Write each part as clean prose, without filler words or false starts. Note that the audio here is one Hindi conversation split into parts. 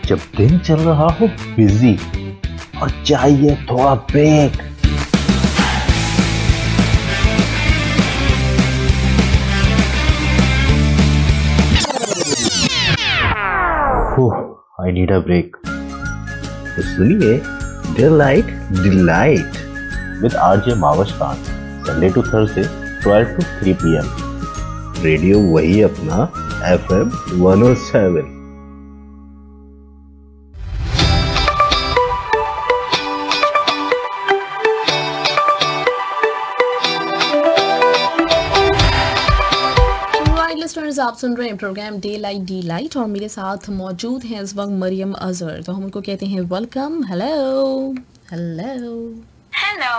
जब दिन चल रहा हो बिजी और चाहिए थोड़ा break. I need a break. तो सुनिए delight delight with RJ Mavash Khan, Sunday to Thursday 12 to 3 PM। Radio वही अपना FM 107। आप सुन रहे हैं प्रोग्राम डे लाइट और मेरे साथ मौजूद हैं इस वक्त मरियम अजहर, तो हम उनको कहते हैं वेलकम। हेलो हेलो हेलो,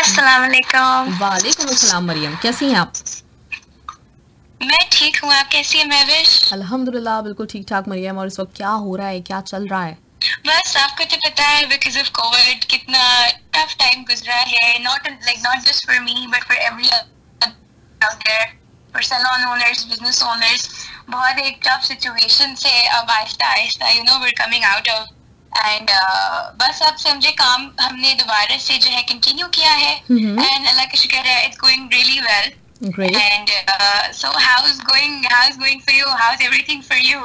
अस्सलाम वालेकुम। वालेकुम अस्सलाम। मरियम कैसी हैं आप? मैं ठीक हूँ, आप कैसी हैं महविश? अल्हम्दुलिल्लाह बिल्कुल ठीक ठाक मरियम। और इस वक्त क्या हो रहा है, क्या चल रहा है? बस आपको तो पता है बिकॉज ऑफ कोविड कितना टफ टाइम गुजरा है, not just for me but for every out there, for salon owners, business owners. बहुत एक टफ सिचुएशन से अब आहिस्ता आहिस्ता we are coming out of and बस अब समझे काम हमने दोबारा से जो है कंटिन्यू किया है एंड अल्लाह का शुक्र है, it's going really well. Great. And so how's going for you? How's everything for you?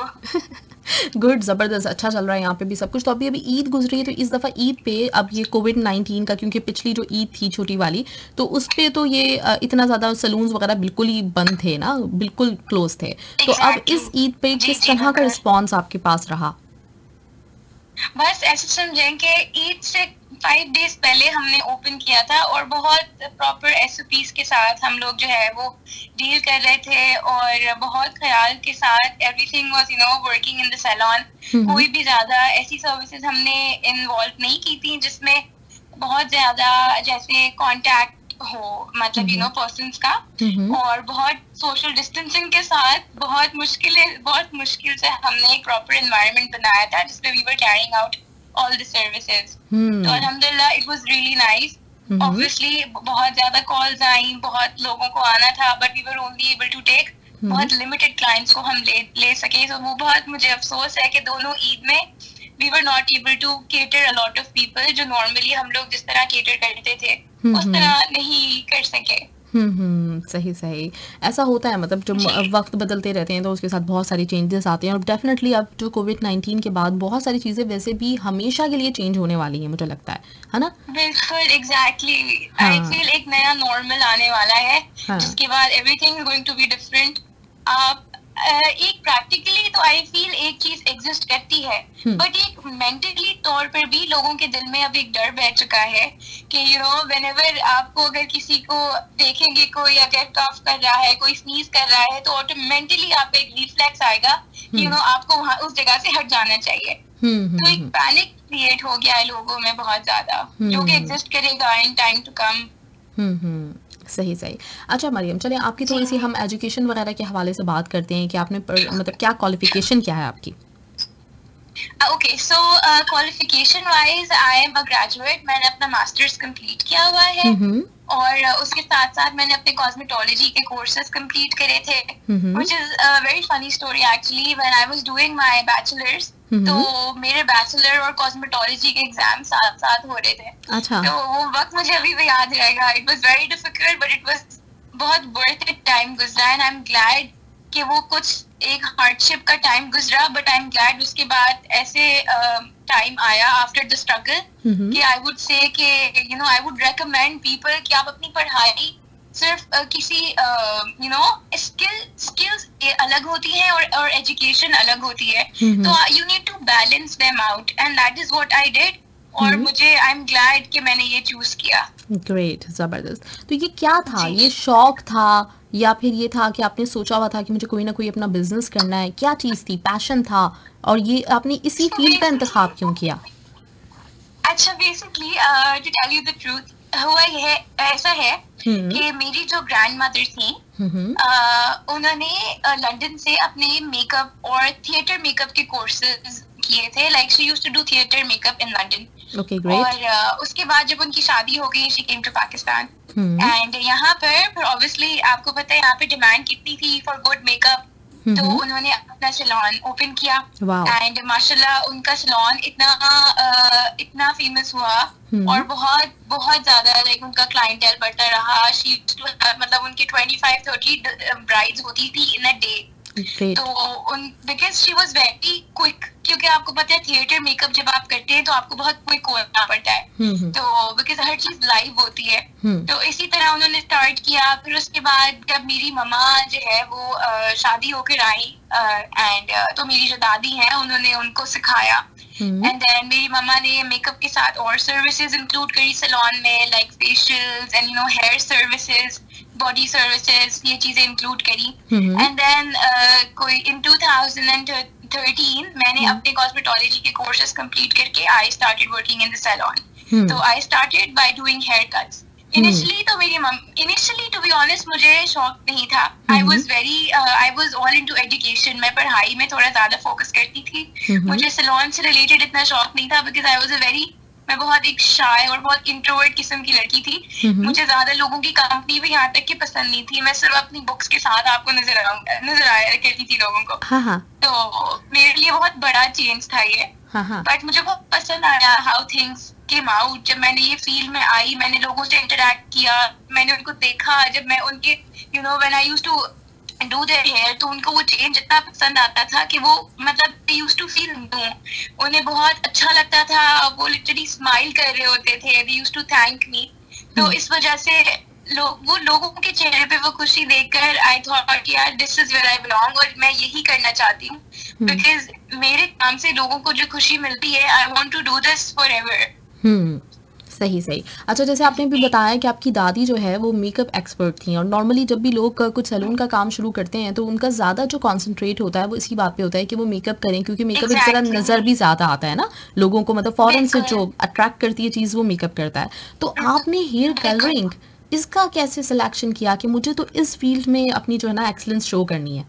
Good, ज़बरदस्त, अच्छा चल रहा है यहाँ पे भी सब कुछ। तो अभी ईद गुजरी है, तो इस दफ़ा ईद पे अब ये कोविड-19 का, क्योंकि पिछली जो ईद थी छोटी वाली, तो उस पे तो ये इतना ज़्यादा सलून्स वगैरह बिल्कुल ही बंद थे ना, बिल्कुल क्लोज थे। तो अब इस ईद पे किस तरह का रिस्पॉन्स आपके पास रहा? बस ऐसे समझें कि ईद से 5 days पहले हमने ओपन किया था और बहुत प्रॉपर SOPs के साथ हम लोग जो है वो डील कर रहे थे और बहुत ख्याल के साथ everything was working in the salon. कोई भी ज्यादा ऐसी सर्विसेज हमने इन्वॉल्व नहीं की थी जिसमें बहुत ज्यादा जैसे कांटेक्ट हो, मतलब पर्सन्स का, और बहुत सोशल डिस्टेंसिंग के साथ बहुत मुश्किल से हमने एक प्रॉपर एनवायरनमेंट बनाया था जिसमें we were carrying out all the services. तो अल्हम्दुलिल्लाह it was really nice. Obviously बहुत ज्यादा कॉल्स आई, बहुत लोगों को आना था, but we were only able to take बहुत लिमिटेड क्लाइंट्स को हम ले सके। तो वो बहुत मुझे अफसोस है कि दोनों ईद में we were not able to cater a lot of people, जो normally हम लोग जिस तरह cater करते थे उस तरह नहीं कर सके। सही ऐसा होता है, मतलब जब वक्त बदलते रहते हैं तो उसके साथ बहुत सारी चेंजेस आते हैं। और डेफिनेटली अब जो कोविड-19 के बाद बहुत सारी चीज़ें वैसे भी हमेशा के लिए चेंज होने वाली हैं, मुझे लगता है ना? बिल्कुल, एग्जैक्टली। आई फील एक नया नॉर्मल आने वाला है जिसके बाद everything is going to be different. आप एक प्रैक्टिकली तो आई फील एक चीज एग्जिस्ट करती है, बट एक मेंटली तौर पर भी लोगों के दिल में अब एक डर बैठ चुका है कि व्हेनेवर आपको अगर किसी को देखेंगे, कोई अगर कफ कर रहा है, कोई स्नीज कर रहा है, तो ऑटोमेटिकली आपको एक रिफ्लेक्स आएगा कि आपको वहां उस जगह से हट जाना चाहिए। तो एक पैनिक क्रिएट हो गया है लोगों में बहुत ज्यादा, जो कि एग्जिस्ट करेगा इन टाइम टू कम। सही। अच्छा मरियम, चलिए आपकी थोड़ी सी हम एजुकेशन वगैरह के हवाले से बात करते हैं कि आपने मतलब क्या क्वालिफिकेशन क्या है आपकी? Okay, so qualification wise I am a graduate. मैंने अपना मास्टर्स कंप्लीट किया हुआ है और उसके साथ साथ मैंने अपने कॉस्मेटोलॉजी के कोर्सेज कंप्लीट करे थे, which is a very funny story actually. When I was doing my bachelors, तो मेरे बैचलर और कॉस्मेटोलॉजी के एग्जाम साथ साथ हो रहे थे। अच्छा। तो वो वक्त मुझे अभी भी याद रहेगा। It was very difficult but it was बहुत वर्थ इट टाइम गुजरा एंड आई एम ग्लैड कि वो कुछ एक हार्डशिप का टाइम गुजरा, बट आई एम ग्लैड उसके बाद ऐसे टाइम आया आफ्टर द स्ट्रगल कि आई वुड से कि आई वुड रेकमेंड पीपल कि आप अपनी पढ़ाई सिर्फ किसी स्किल्स अलग होती हैं और एजुकेशन अलग होती है, तो you need to balance them out and that is what I did. और मुझे आई एम ग्लैड कि मैंने ये चूज किया। ग्रेट, जबरदस्त। तो ये क्या था? ये शौक था या फिर ये था कि आपने सोचा हुआ था कि मुझे कोई ना कोई अपना बिजनेस करना है? क्या चीज थी, पैशन था, और ये आपने इसी फील्ड का इंतखाब क्यों किया? अच्छा, basically to tell you the truth, हुआ है ऐसा है कि मेरी जो ग्रैंड मदर थी उन्होंने लंदन से अपने मेकअप और थिएटर मेकअप के कोर्सेज किए थे। Like she used to do theatre makeup in London. Okay, great. और उसके बाद जब उनकी शादी हो गई, she came to Pakistan and यहाँ पर ऑब्वियसली आपको पता है यहाँ पे डिमांड कितनी थी फॉर गुड मेकअप तो उन्होंने अपना सैलून ओपन किया एंड माशाल्लाह उनका सैलून इतना फेमस हुआ और बहुत बहुत ज्यादा लाइक उनका क्लाइंटेल बढ़ता रहा। मतलब उनकी 25-30 ब्राइड्स होती थी इन अ डे। तो because she was very quick, क्योंकि आपको पता है थिएटर मेकअप जब आप करते हैं तो आपको बहुत क्विक होना पड़ता है, तो बिकॉज हर चीज लाइव होती है। तो इसी तरह उन्होंने स्टार्ट किया। फिर उसके बाद जब मेरी मम्मा जो है वो शादी होकर आई एंड तो मेरी जो दादी हैं उन्होंने उनको सिखाया एंड देन मेरी मम्मा ने मेकअप के साथ और सर्विसेज इंक्लूड करी सैलून में, like facials and hair services, body services, ये चीजें इंक्लूड करी। एंड देन कोई इन 2013 मैंने अपने कॉस्मेटोलॉजी के कोर्सेज कंप्लीट करके I started working in the salon. तो I started by doing hair cuts. Initially to be honest मुझे शौक नहीं था। I was all into education. मैं पढ़ाई में थोड़ा ज्यादा फोकस करती थी। मुझे सैलून से रिलेटेड इतना शौक नहीं था बिकॉज मैं बहुत एक शाय और बहुत इंट्रोवर्ट किस्म की लड़की थी। मुझे ज्यादा लोगों की कंपनी भी यहाँ तक कि पसंद नहीं थी। मैं सिर्फ अपनी बुक्स के साथ आपको नजर आया करती थी लोगों को। तो मेरे लिए बहुत बड़ा चेंज था ये, बट मुझे बहुत पसंद आया हाउ थिंग्स केम आउट। जब मैंने ये फील्ड में आई, मैंने लोगों से इंटरेक्ट किया, मैंने उनको देखा। जब मैं उनके when I used to do their hair, तो उनको वो चेंज इतना पसंद आता था कि वो मतलब they used to feel new, उन्हें बहुत अच्छा लगता था। वो लिटरली स्माइल कर रहे होते थे, they used to thank me. तो इस वजह से वो लोगों के चेहरे पे वो खुशी देखकर आई थॉट यार this is where I belong, और मैं यही करना चाहती हूँ बिकॉज मेरे काम से लोगों को जो खुशी मिलती है, I want to do this forever. सही। अच्छा, जैसे आपने भी बताया कि आपकी दादी जो है वो मेकअप एक्सपर्ट थी, और नॉर्मली जब भी लोग कुछ सैलून का काम शुरू करते हैं तो उनका ज़्यादा जो कॉन्सेंट्रेट होता है वो इसी बात पे होता है कि वो मेकअप करें, क्योंकि मेकअप एक तरह नज़र भी ज़्यादा आता है ना लोगों को, मतलब फ़ौरन से जो अट्रैक्ट करती है चीज़ वो मेकअप करता है। तो आपने हेयर कलरिंग इसका कैसे सिलेक्शन किया कि मुझे तो इस फील्ड में अपनी जो है ना एक्सीलेंस शो करनी है?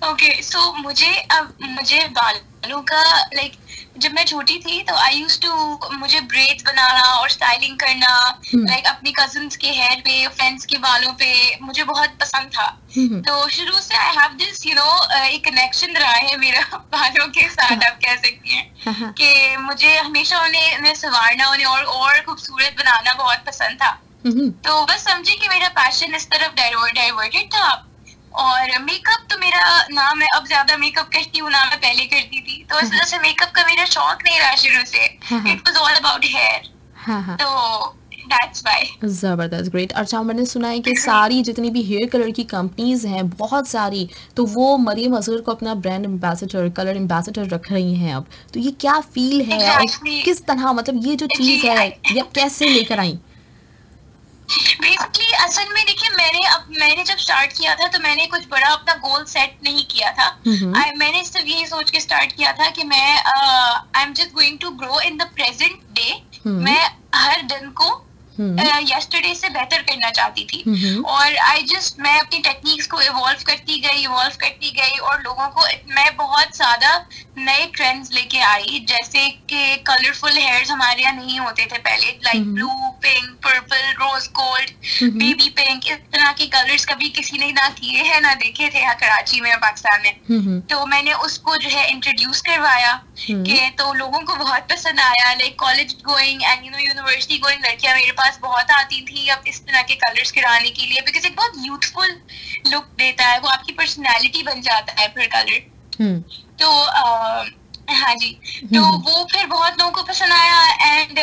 ओके, सो मुझे बालों का लाइक जब मैं छोटी थी तो आई यूज्ड टू मुझे ब्रेड्स बनाना और स्टाइलिंग करना लाइक अपनी कजिन्स के हेयर पे, फ्रेंड्स के बालों पे मुझे बहुत पसंद था। तो शुरू से आई हैव दिस एक कनेक्शन रहा है मेरा बालों के साथ, आप कह सकती हैं कि मुझे हमेशा उन्हें संवारना, उन्हें और खूबसूरत बनाना बहुत पसंद था। तो बस समझिए कि मेरा पैशन इस तरफ डाइवर्टेड था। और मेकअप तो मेरा नाम है, अब ज्यादा मेकअप करती हूँ ना मैं पहले करती थी, तो इस वजह से मेकअप का मेरा शौक नहीं रहा शुरू से। It was all about hair, तो दैट्स व्हाई। जबरदस्त, ग्रेट। अच्छा, मैंने सुना है कि सारी जितनी भी हेयर कलर की कंपनीज हैं बहुत सारी, तो वो मरियम असगर को अपना ब्रांड एम्बेसडर, कलर एम्बेसडर रख रही हैं अब। तो ये क्या फील है और किस तरह, मतलब ये जो चीज है ये कैसे लेकर आई? बेसिकली असल में देखिए, मैंने जब स्टार्ट किया था तो मैंने कुछ बड़ा अपना गोल सेट नहीं किया था। मैंने सिर्फ यही सोच के स्टार्ट किया था कि मैं I am just going to grow in the present day. मैं हर दिन को यस्टरडे से बेहतर करना चाहती थी, और मैं अपनी टेक्निक्स को इवॉल्व करती गई और लोगों को मैं बहुत ज्यादा नए ट्रेंड्स लेके आई, जैसे कि कलरफुल हेयर्स हमारे यहाँ नहीं होते थे पहले, like blue, pink, purple, rose gold, baby pink, इस तरह के कलर्स कभी किसी ने ना किए हैं ना देखे थे यहाँ कराची में, पाकिस्तान में। तो मैंने उसको जो है इंट्रोड्यूस करवाया कि तो लोगों को बहुत पसंद आया। Like college going and university going लड़कियां मेरे पास बहुत आती थी अब इस तरह के कलर्स कराने के लिए, बिकॉज एक बहुत यूथफुल लुक देता है, वो आपकी पर्सनैलिटी बन जाता है फिर कलर। तो हाँ जी, तो वो फिर बहुत लोगों को पसंद आया। And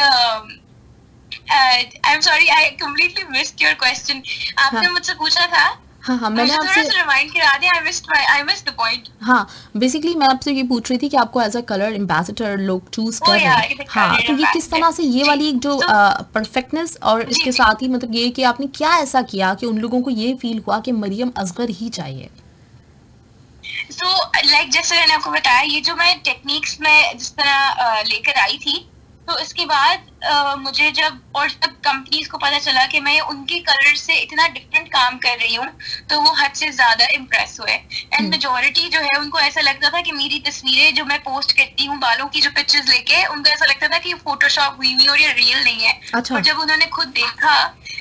I am sorry, I completely missed your question. आपने मुझसे पूछा था। हाँ, मैंने आपसे रिमाइंड करा दिया, आई मिस्ड द पॉइंट। हाँ, बेसिकली मैं आपसे ये पूछ रही थी कि आपको एज अ कलर एम्बेसडर लोग चूज कर रहे हैं। हाँ, तो ये किस तरह से ये वाली एक जो परफेक्टनेस और इसके साथ ही मतलब ये कि आपने क्या ऐसा किया कि उन लोगों को ये फील हुआ कि मरियम असगर ही चाहिए? तो लाइक जैसे मैंने आपको बताया, ये जो मैं टेक्निक्स में जिस तरह लेकर आई थी, तो इसके बाद मुझे जब कंपनीज को पता चला कि मैं उनके कलर से इतना डिफरेंट काम कर रही हूँ, तो वो हद से ज्यादा इम्प्रेस हुए। एंड मेजॉरिटी जो है उनको ऐसा लगता था कि मेरी तस्वीरें जो मैं पोस्ट करती हूँ बालों की जो पिक्चर्स लेके, उनको ऐसा लगता था कि ये फोटोशॉप हुई हुई और ये रियल नहीं है। अच्छा। और जब उन्होंने खुद देखा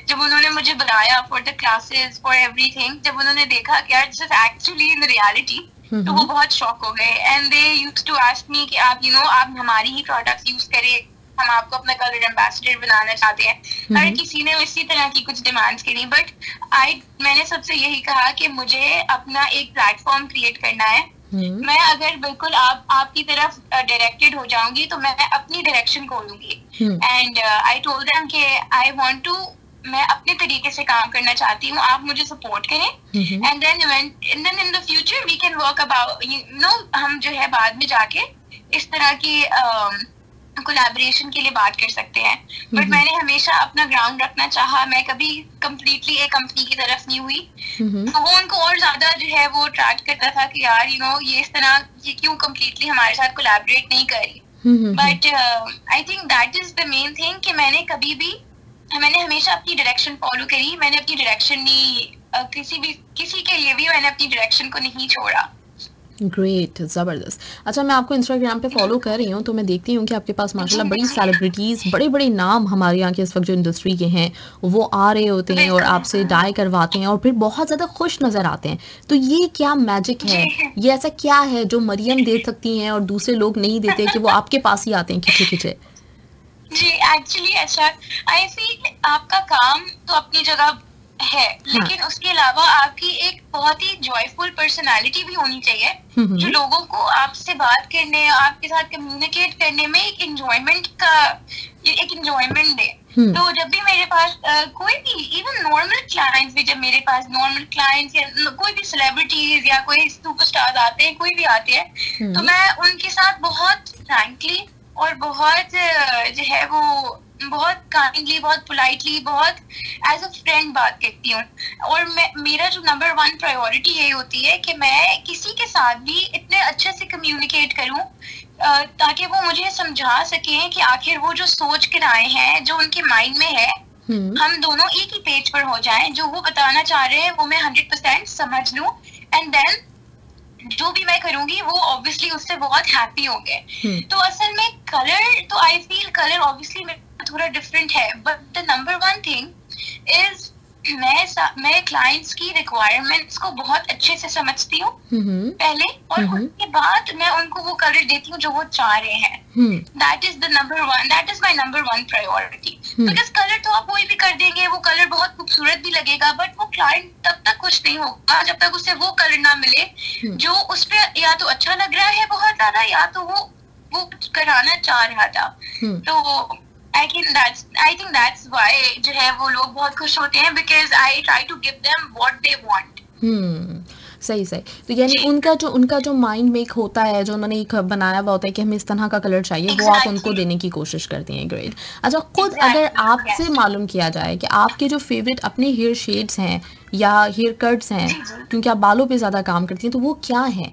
जब उन्होंने मुझे बुलाया for the classes for everything, जब उन्होंने देखा कि यार this is actually in reality, तो वो बहुत शॉक हो गए। And they used to ask me कि आप आप हमारी ही प्रोडक्ट्स यूज करें, हम आपको अपना कलर एम्बेसडर बनाना चाहते हैं। हर किसी ने इसी तरह की कुछ डिमांड्स करी, बट मैंने सबसे यही कहा कि मुझे अपना एक प्लेटफॉर्म क्रिएट करना है। मैं अगर बिल्कुल आपकी तरफ डायरेक्टेड हो जाऊंगी तो मैं अपनी डायरेक्शन खोलूंगी। एंड आई टोल्ड देम कि आई वांट टू, मैं अपने तरीके से काम करना चाहती हूँ, आप मुझे सपोर्ट करें। And then in the future we can work about, हम जो है बाद में जाके इस तरह की कोलैबोरेशन के लिए बात कर सकते हैं। बट मैंने हमेशा अपना ग्राउंड रखना चाहा, मैं कभी कंप्लीटली एक कंपनी की तरफ नहीं हुई। तो वो उनको और ज्यादा जो है वो अट्रैक्ट करता था कि यार ये इस तरह ये क्यों कंप्लीटली हमारे साथ कोलैबोरेट नहीं कर रही। But I think that is the main thing कि मैंने हमेशा अपनी डायरेक्शन फॉलो करी। मैंने अपनी डायरेक्शन नहीं किसी के लिए भी मैंने अपनी डायरेक्शन को नहीं छोड़ा। ग्रेट, ज़बरदस्त। अच्छा, मैं आपको इंस्टाग्राम पे फॉलो कर रही हूँ तो मैं देखती हूँ कि आपके पास माशाल्लाह बड़ी सेलिब्रिटीज़, बड़े बड़े नाम हमारे यहाँ के इस वक्त जो इंडस्ट्री के हैं वो आ रहे होते हैं और आपसे डाई करवाते हैं और फिर बहुत ज़्यादा खुश नज़र आते हैं। तो ये क्या मैजिक है, ये ऐसा क्या है जो मरियम दे सकती हैं और दूसरे लोग नहीं देते कि वो आपके पास ही आते हैं खिंचे खिंचे? जी एक्चुअली ऐसा, आई फील आपका काम तो अपनी जगह है, लेकिन उसके अलावा आपकी एक बहुत ही जॉयफुल पर्सनालिटी भी होनी चाहिए जो लोगों को आपसे बात करने, आपके साथ कम्युनिकेट करने में एक एंजॉयमेंट दे। तो जब भी मेरे पास कोई भी इवन नॉर्मल क्लाइंट्स भी, जब मेरे पास नॉर्मल क्लाइंट्स या कोई भी सेलिब्रिटीज या कोई सुपरस्टार आते हैं, कोई भी आते हैं, तो मैं उनके साथ बहुत फ्रैंकली और बहुत जो है वो बहुत काइंडली, बहुत पोलाइटली, बहुत एज अ फ्रेंड बात करती हूँ। और मेरा जो नंबर 1 प्रायोरिटी यही होती है कि मैं किसी के साथ भी इतने अच्छे से कम्युनिकेट करूँ ताकि वो मुझे समझा सकें कि आखिर वो जो सोच कर आए हैं, जो उनके माइंड में है, हम दोनों एक ही पेज पर हो जाएं। जो वो बताना चाह रहे हैं वो मैं 100% समझ लूं, एंड देन जो भी मैं करूंगी वो ऑब्वियसली उससे बहुत हैप्पी होंगे। तो असल में कलर, तो आई फील कलर ऑब्वियसली थोड़ा डिफरेंट है, but the number 1 thing is मैं क्लाइंट्स की रिक्वायरमेंट्स को बहुत अच्छे से समझती हूँ पहले, और उसके बाद मैं उनको वो कलर देती हूँ जो वो चाह रहे हैं। That is my number 1 priority. Because colour तो आप कोई भी कर देंगे, वो कलर बहुत खूबसूरत भी लगेगा, बट वो क्लाइंट तब तक खुश नहीं होगा जब तक उसे वो कलर ना मिले जो उस पर या तो अच्छा लग रहा है बहुत ज्यादा, या तो वो कराना चाह रहा था। तो I think that's why जो है वो लोग बहुत खुश होते हैं, because I try to give them what they want. सही। तो यानी उनका जो माइंड मेक होता है, जो उन्होंने एक बनाया हुआ होता है कि हमें इस तरह का कलर चाहिए, वो आप उनको देने की कोशिश करती हैं। ग्रेट। अच्छा, खुद अगर आपसे मालूम किया जाए कि आपके जो फेवरेट अपने हेयर शेड्स हैं या हेयर कट्स हैं, क्योंकि आप बालों पे ज़्यादा काम करती हैं, तो वो क्या है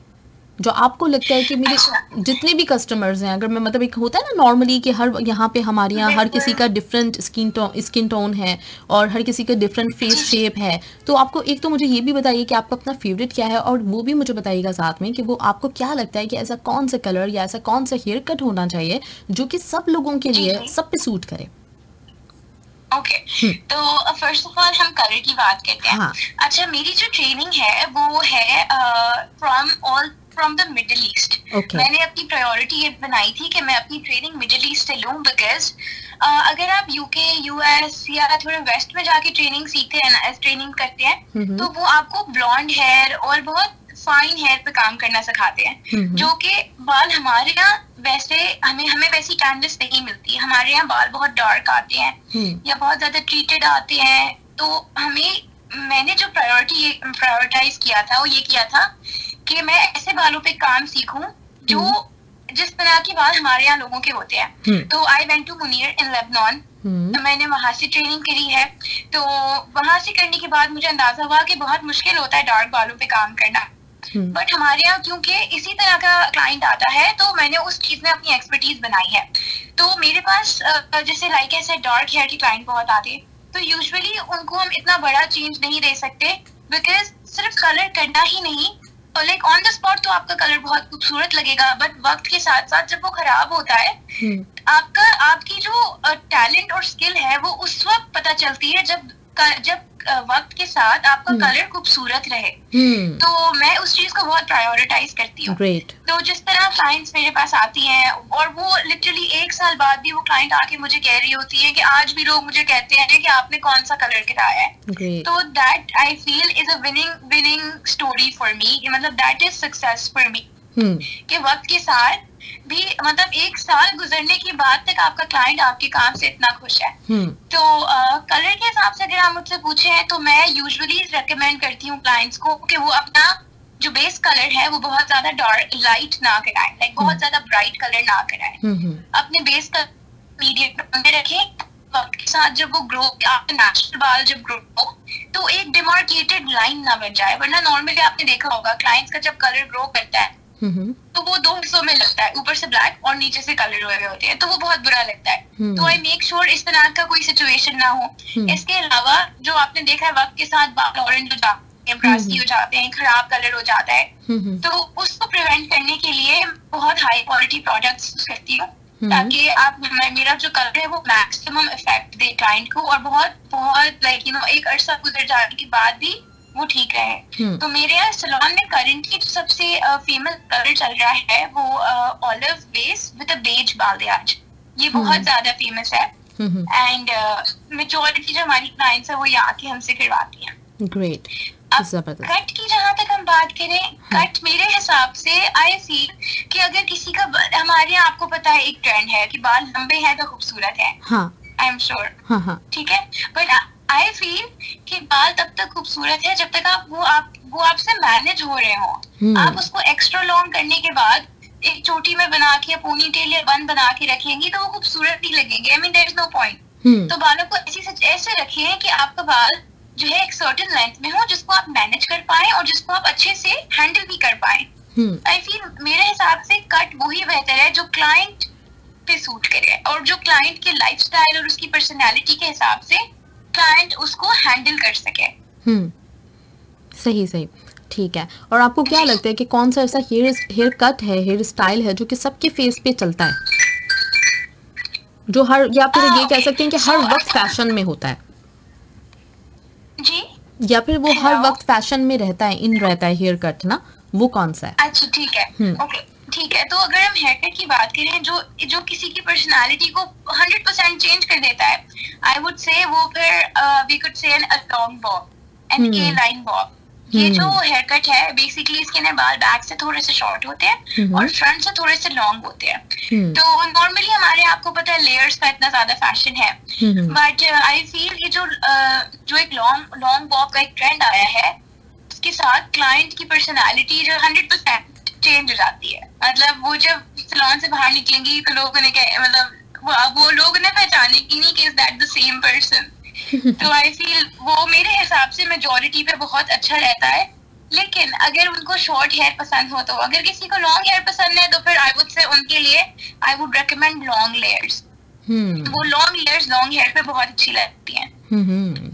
जो आपको लगता है कि मेरे जितने भी कस्टमर्स हैं, अगर मैं मतलब एक होता है ना नॉर्मली कि हर यहाँ पे हमारे यहाँ हर किसी का डिफरेंट स्किन टोन है और हर किसी का डिफरेंट फेस शेप है, तो आपको एक तो मुझे ये भी बताइए कि आपका अपना फेवरेट क्या है, और वो भी मुझे बताइएगा साथ में कि वो आपको क्या लगता है कि ऐसा कौन सा कलर या ऐसा कौन सा हेयर कट होना चाहिए जो कि सब लोगों के लिए सब पे सूट करे। ओके, तो फर्स्ट ऑफ ऑल हम कलर की बात करते हैं। अच्छा, मेरी जो ट्रेनिंग है वो है फ्रॉम द मिडिल ईस्ट। मैंने अपनी प्रायोरिटी ये बनाई थी कि मैं अपनी ट्रेनिंग मिडिल ईस्ट से लूं, बिकॉज अगर आप यूके, यूएस या थोड़े वेस्ट में जाके ट्रेनिंग करते हैं तो वो आपको ब्लॉन्ड हेयर और बहुत फाइन हेयर पे काम करना सिखाते हैं, जो कि बाल हमारे यहाँ वैसे हमें वैसी कैंडल्स नहीं मिलती। हमारे यहाँ बाल बहुत डार्क आते हैं या बहुत ज्यादा ट्रीटेड आते हैं। तो मैंने जो प्रायोरिटाइज किया था वो ये किया था कि मैं ऐसे बालों पे काम सीखूं जो जिस तरह के बाल हमारे यहाँ लोगों के होते हैं। तो I went to Munir in Lebanon, तो मैंने वहां से ट्रेनिंग करी है। तो वहां से करने के बाद मुझे अंदाजा हुआ कि बहुत मुश्किल होता है डार्क बालों पे काम करना, बट हमारे यहाँ क्योंकि इसी तरह का क्लाइंट आता है तो मैंने उस चीज में अपनी एक्सपर्टीज बनाई है। तो मेरे पास जैसे लाइक ऐसे डार्क हेयर के क्लाइंट बहुत आते हैं, तो यूजुअली उनको हम इतना बड़ा चेंज नहीं दे सकते, बिकॉज सिर्फ कलर करना ही नहीं, और लाइक ऑन द स्पॉट तो आपका कलर बहुत खूबसूरत लगेगा, बट वक्त के साथ साथ जब वो खराब होता है आपकी जो टैलेंट और स्किल है वो उस वक्त पता चलती है जब जब वक्त के साथ आपका कलर खूबसूरत रहे, तो मैं उस चीज को बहुत प्रायोरिटाइज करती हूँ। ग्रेट। तो जिस तरह क्लाइंट्स मेरे पास आती हैं और वो लिटरली 1 साल बाद भी वो क्लाइंट आके मुझे कह रही होती है कि आज भी लोग मुझे कहते हैं कि आपने कौन सा कलर कराया है, तो that I feel is a winning story for me, मतलब that is success for me. कि वक्त के साथ भी मतलब 1 साल गुजरने के बाद तक आपका क्लाइंट आपके काम से इतना खुश है। तो कलर के हिसाब से अगर आप मुझसे पूछे तो मैं यूजुअली रेकमेंड करती हूँ क्लाइंट्स को कि वो अपना जो बेस कलर है वो बहुत ज्यादा डार्क लाइट ना कराएं, लाइक बहुत ज्यादा ब्राइट कलर ना कराएं, अपने बेस कलर मीडियम में रखें। वक्त के साथ जब वो ग्रो, आपके नेचुरल बाल जब ग्रो हो तो एक डिमार्केटेड लाइन ना बन जाए, वरना नॉर्मली आपने देखा होगा क्लाइंट्स का जब कलर ग्रो करता है तो वो 2 हिस्सों में लगता है, ऊपर से ब्लैक और नीचे से कलर हुए हुए होते हैं, तो वो बहुत बुरा लगता है। तो आई मेक श्योर इस तरह का कोई सिचुएशन ना हो। इसके अलावा जो आपने देखा है वक्त के साथ बाल ऑरेंज हो जाते हैं, ब्रासी हो जाते हैं, खराब कलर हो जाता है, तो उसको प्रिवेंट करने के लिए बहुत हाई क्वालिटी प्रोडक्ट्स यूज करती हूँ ताकि आप मेरा जो कलर है वो मैक्सिमम इफेक्ट दे क्लाइंट को और बहुत बहुत लाइक एक अरसा गुजर जाने के बाद भी वो ठीक रहे। तो मेरे यहाँ सैलून में करंटली जो सबसे फेमस कलर चल रहा है वो olive base with a beige balayage, ये बहुत ज्यादा फेमस है एंड मेजॉरिटी जो हमारी क्लाइंट्स है वो यहाँ के हमसे करवाती हैं। ग्रेट। अब कट की जहाँ तक हम बात करें, कट मेरे हिसाब से आई फील कि अगर किसी का, हमारे यहाँ आपको पता है एक ट्रेंड है कि बाल लंबे हैं तो खूबसूरत है, आई एम श्योर, ठीक है, बट आई फील कि बाल तब तक खूबसूरत है जब तक वो आपसे मैनेज हो रहे हो। आप उसको एक्स्ट्रा लॉन्ग करने के बाद एक चोटी में बना के या पोनी टेल या बन बना के रखेंगी तो वो खूबसूरत नहीं लगेंगे। I mean there is no point. तो बालों को ऐसे रखिए कि आपका बाल जो है एक सर्टेन लेंथ में हो जिसको आप मैनेज कर पाए और जिसको आप अच्छे से हैंडल भी कर पाए। आई फील मेरे हिसाब से कट वही बेहतर है जो क्लाइंट पे सूट करे और जो क्लाइंट के लाइफस्टाइल और उसकी पर्सनैलिटी के हिसाब से क्लाइंट उसको हैंडल कर सके। सही, ठीक है। और आपको क्या लगता है कि कौन सा ऐसा हेयर कट है, हेयर स्टाइल है जो कि सबके फेस पे चलता है, जो हर, या फिर ये कह सकते हैं कि हर वक्त फैशन में होता है जी, या फिर वो हर वक्त फैशन में रहता है, इन रहता है हेयर कट ना, वो कौन सा है? अच्छा ठीक है, ओके ठीक है। तो अगर हम हेयर कट की बात करें जो किसी की पर्सनालिटी को 100% चेंज कर देता है, आई वुड से वो फिर we could say an long bob and a line bob. ये जो हेयर कट है बेसिकली इसके ना बाल बैक से थोड़े से शॉर्ट होते हैं और फ्रंट से थोड़े से लॉन्ग होते हैं। तो नॉर्मली हमारे आपको पता है लेयर्स का इतना ज्यादा फैशन है, बट आई फील ये जो एक लॉन्ग बॉब का एक ट्रेंड आया है उसके साथ क्लाइंट की पर्सनालिटी जो 100% चेंज हो जाती है। मतलब वो जब सैलून से बाहर निकलेंगी तो लोगों ने मतलब वो लोग ने पहचानेंगे नहीं कि is that the same person. तो आई फील वो मेरे हिसाब से मेजॉरिटी पे बहुत अच्छा रहता है, लेकिन अगर उनको शॉर्ट हेयर पसंद हो, तो अगर किसी को लॉन्ग हेयर पसंद है तो फिर आई वुड से उनके लिए I would recommend long layers. वो लॉन्ग लेयर्स लॉन्ग हेयर पे बहुत अच्छी लगती हैं।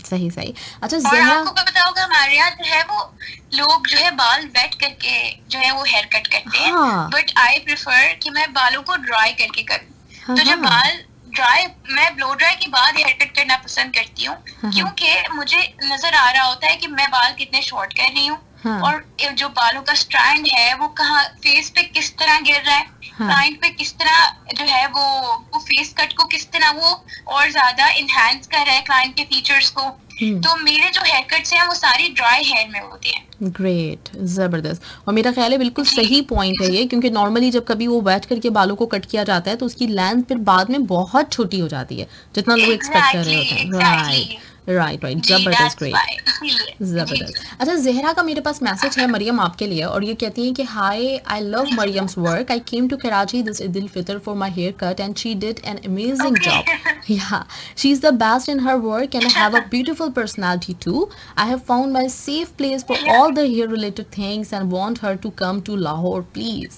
सही। अच्छा, और आपको पता होगा हमारे यहाँ जो है वो लोग जो है बाल वेट करके जो है वो हेयर कट करते हैं, बट आई प्रेफर कि मैं बालों को ड्राई करके करूँ। तो जब बाल ड्राई, मैं ब्लो ड्राई के बाद हेयर कट करना पसंद करती हूँ, क्योंकि मुझे नजर आ रहा होता है कि मैं बाल कितने शॉर्ट कर रही हूँ और जो बालों का स्ट्रैंड है वो कहाँ फेस पे किस तरह गिर रहा है, क्लाइंट पे किस तरह जो है वो फेस कट को किस तरह वो और ज्यादा इनहैंस कर रहा है क्लाइंट के फीचर्स को। तो मेरे जो हेयर कट्स हैं वो सारी ड्राई हेयर में होते हैं। ग्रेट, जबरदस्त। और मेरा ख्याल है बिल्कुल सही पॉइंट है ये, क्योंकि नॉर्मली जब कभी वो बैठ करके बालों को कट किया जाता है तो उसकी लेंथ फिर बाद में बहुत छोटी हो जाती है जितना लोग एक्सपेक्ट कर रहे होते हैं। राइट, जबरदस्त, ग्रेट, जबरदस्त। अच्छा, जहरा का मेरे पास मैसेज है मरियम आपके लिए, और ये कहती है कि hi, I love Mariam's work, I came to Karachi this Eid ul Fitr for my hair cut and she did an amazing job. Yeah, she's the best in her work and I have a beautiful personality too. I have found my safe place for all the hair related things and want her to come to Lahore, please.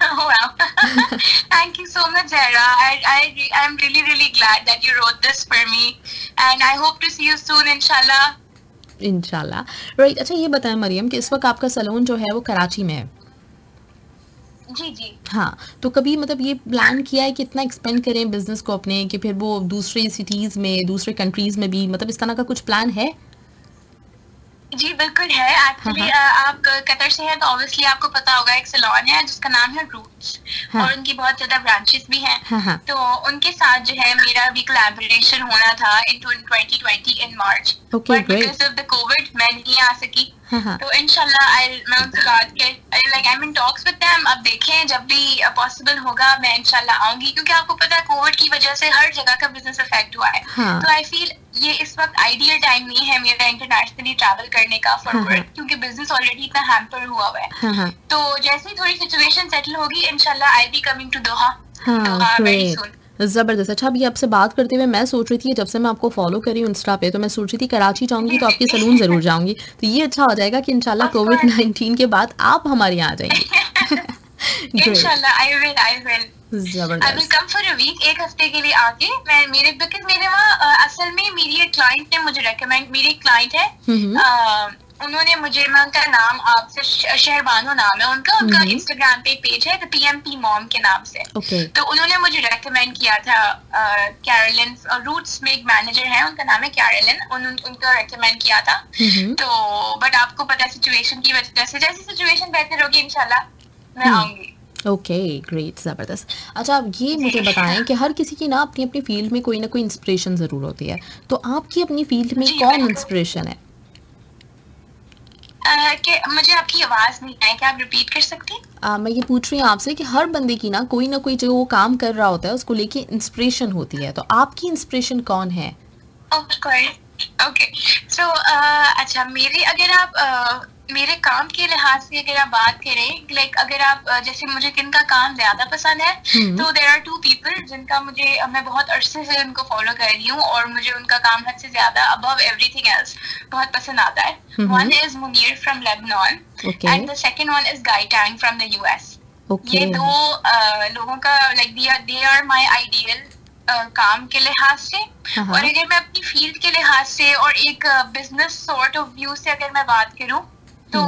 Oh, wow. Thank you so much, Zara. I'm really glad that you wrote this for me, and I hope to see you soon, inshallah. Right. अच्छा, ये बताएं मरियम कि इस वक्त आपका सैलून जो है वो कराची में है? जी जी। हाँ, तो कभी मतलब ये प्लान किया है कि इतना एक्सपेंड करें बिजनेस को अपने कि फिर वो दूसरी सिटीज में, दूसरे कंट्रीज में भी, मतलब इस तरह का कुछ प्लान है? जी बिल्कुल है हाँ एक्चुअली। हाँ आप कतर से हैं तो ऑब्वियसली आपको पता होगा, एक सैलून है जिसका नाम है रूट्स, हाँ और उनकी बहुत ज्यादा ब्रांचेस भी हैं। हाँ हाँ। तो उनके साथ जो है मेरा भी कोलैबोरेशन होना था in 2020 in March, okay but great. Because of the covid मैं नहीं आ सकी। हाँ हाँ। तो इंशाल्लाह मैं उनसे बात कर, like I am in talks with them. अब देखें जब भी पॉसिबल होगा मैं इंशाल्लाह आऊंगी, क्योंकि आपको पता है कोविड की वजह से हर जगह का बिजनेस अफेक्ट हुआ है। हाँ तो आई फील ये इस वक्त आइडियल टाइम नहीं है मेरा इंटरनेशनली ट्रैवल करने का फॉर हाँ हाँ वर्क, क्योंकि बिजनेस ऑलरेडी इतना हैम्पर हुआ हुआ है। हाँ हाँ तो जैसे ही थोड़ी सिचुएशन सेटल होगी इंशाल्लाह आई बी कमिंग टू दोहा हाँ वेरी ग्रेट, सून। ज़बरदस्त। अच्छा, अभी आपसे बात करते हुए मैं सोच रही थी, जब से मैं आपको फॉलो कर रही हूँ इंस्टा पे, तो मैं सोच रही थी कराची जाऊंगी जी तो आपके सलून जी ज़रूर जाऊंगी। तो ये अच्छा हो जाएगा कि इंशाल्लाह ऑफ कोविड कोर्स 19 के बाद आप हमारे यहाँ आ जाएंगी। ग्रेट, इंशाल्लाह आई विल ज़बरदस्त। कम फॉर अ वीक, एक हफ्ते के लिए आके मैं मेरे, बिकॉज मेरे वहाँ असल में मेरी एक क्लाइंट ने मुझे रेकमेंड, मेरी एक क्लाइंट है उन्होंने मुझे, मैं उनका नाम आपसे, शहरबानो नाम है उनका, उनका इंस्टाग्राम पे पेज है द पीएमपी मॉम के नाम से। ओके तो उन्होंने मुझे रेकमेंड किया था कैरोलिन, रूट्स में एक मैनेजर है उनका नाम है कैरोलिन, उनका रेकमेंड किया था। तो बट आपको पता है सिचुएशन की वजह से, जैसी सिचुएशन बेहतर होगी इंशाल्लाह मैं आऊंगी। ओके ग्रेट, ज़बरदस्त। अच्छा, अब ये मुझे बताएं कि हर किसी की ना अपनी अपनी फील्ड में कोई ना कोई इंस्पिरेशन ज़रूर होती है, तो आपकी अपनी फील्ड में जी कौन बिल्कुल। इंस्पिरेशन है? कि मुझे आपकी आवाज नहीं आई, क्या आप रिपीट कर सकती हैं? मैं ये पूछ रही हूँ आपसे कि हर बंदे की ना कोई जो वो काम कर रहा होता है उसको लेके इंस्पिरेशन होती है, तो आपकी इंस्पिरेशन कौन है? Of course, okay. सो अच्छा, मेरे अगर आप मेरे काम के लिहाज से अगर आप बात करें, लाइक अगर आप जैसे मुझे किन का काम ज्यादा पसंद है, तो देयर आर टू पीपल जिनका मुझे, मैं बहुत अरसे से उनको फॉलो कर रही हूँ और मुझे उनका काम हद से ज्यादा अबव एवरीथिंग एल्स बहुत पसंद आता है। One is Munir from Lebanon and the second one is Guy Tang from the US. ये दो लोगों का, like they are my ideal काम के लिहाज से। और अगर मैं अपनी फील्ड के लिहाज से और एक बिजनेस सॉर्ट ऑफ व्यू से अगर मैं बात करूं, तो